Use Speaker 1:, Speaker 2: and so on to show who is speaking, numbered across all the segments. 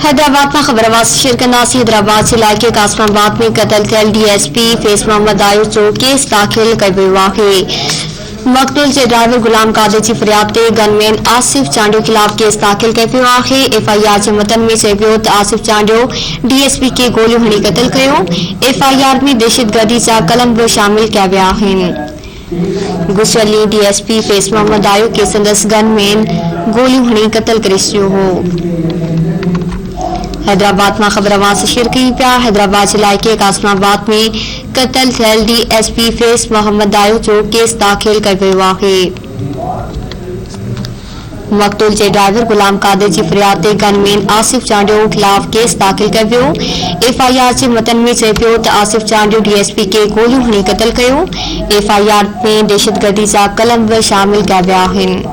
Speaker 1: हैदराबाद में खबरवास शिरकंदासी हैदराबाद से इलाके कासमाबाद में कत्ल थियल डीएसपी फेस मोहम्मद आयो जो केस दाखिल कयो आहे। मक़तूल जे ड्राइवर गुलाम कादिर जी फरियाद ते गनमैन आसिफ चांडियो खिलाफ केस दाखिल कयो आहे। एफआईआर जे मतन में चयो पियो त आसिफ चांडियो डीएसपी के गोलियूं हणी कत्ल कयो। एफआईआर में दहशतगर्दी जा कलम बि शामिल कया विया आहिनि। गुज़िरियल ॾींहुं डीएसपी फेस मोहम्मद आयो के संदसि गनमैन गोलियूं हणी कत्ल करे छॾियो हो। हैदराबाद में खबरवार से शेयर कई पिया। हैदराबाद इलाके कासमाबाद में कत्ल थियल डीएसपी फेस मोहम्मद आयो जो केस दाखिल कयो आहे। मक़तूल जे ड्राइवर गुलाम कादिर जी फरियाद ते गनमैन आसिफ चांडियो खिलाफ केस दाखिल कयो। एफआईआर जे मतन में चयो पियो त आसिफ चांडियो डीएसपी के गोलियूं हणी कत्ल कयो। एफआईआर में दहशतगर्दी जा कलम बि शामिल कया विया आहिनि।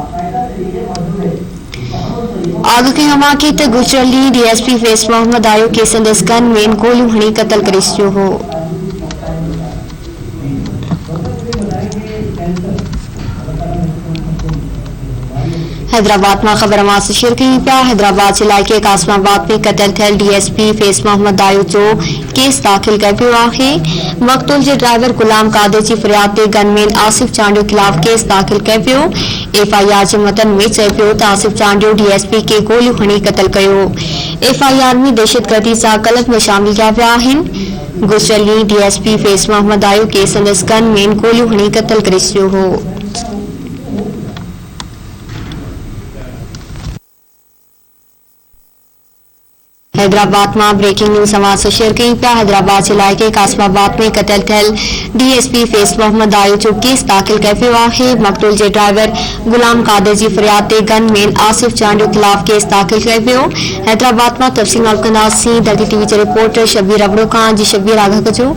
Speaker 1: आग के हमाके त गुज़िरियल ॾींहुं डीएसपी फेस मोहम्मद आयो के संदसि गनमैन गोलियूं हणी कत्ल करे छॾियो हो। हैदराबाद में खबरवार से शेयर कई पिया। हैदराबाद इलाके कासमाबाद में कत्ल थियल डीएसपी फेस मोहम्मद आयो जो केस दाखिल कयो आहे। मक़तूल जे ड्राइवर गुलाम कादिर जी फरियाद ते गनमैन आसिफ चांडियो खिलाफ केस दाखिल कयो। एफआईआर जे मतन में चयो पियो त आसिफ चांडियो डीएसपी के गोलियूं हणी कत्ल कयो। एफआईआर में दहशतगर्दी जा कलम बि शामिल कया विया आहिनि। गुज़िरियल ॾींहुं डीएसपी फेस मोहम्मद आयो के संदसि गनमैन गोलियूं हणी कत्ल करे छॾियो हो। हैदराबाद में ब्रेकिंग न्यूज समाज से शेयर कई पिया। हैदराबाद इलाके कासमाबाद में कत्ल थियल डीएसपी फेस मोहम्मद आयो जो केस दाखिल कयो आहे। मक़तूल जे ड्राइवर गुलाम कादिर जी फरियाद ते गनमैन आसिफ चांडियो खिलाफ केस दाखिल कयो। हैदराबाद में तफ़सील कंदासीं धरती टीवी जे रिपोर्टर शबीर अबड़ो खां। जी शबीर, आगाह कजो।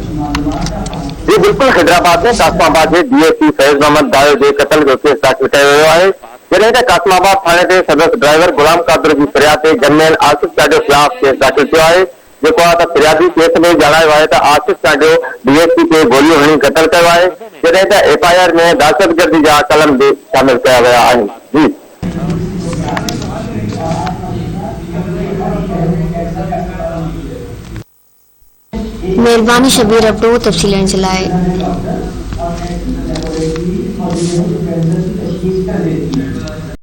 Speaker 2: जी बिल्कुल, हैदराबाद में कासमाबाद जे डीएसपी फैज़ मोहम्मद आयो जे कत्ल जो केस दाखिल कयो वियो आहे। जॾहिं त कासमाबाद थाणे ते सदस्य ड्राइवर गुलाम कादिर जी फरियाद ते गनमैन आसिफ चांडियो खिलाफ केस दाखिल थियो आहे। जेको आहे त फरियादी केस में ॼाणायो आहे त आसिफ चांडियो डीएसपी के गोलियूं हणी कत्ल कयो आहे। जॾहिं त एफआईआर में दहशतगर्दी जा कलम बि शामिल कया विया आहिनि। जी
Speaker 1: मेहरबानी शबीर अबड़ो तफ़सील जे लाइ।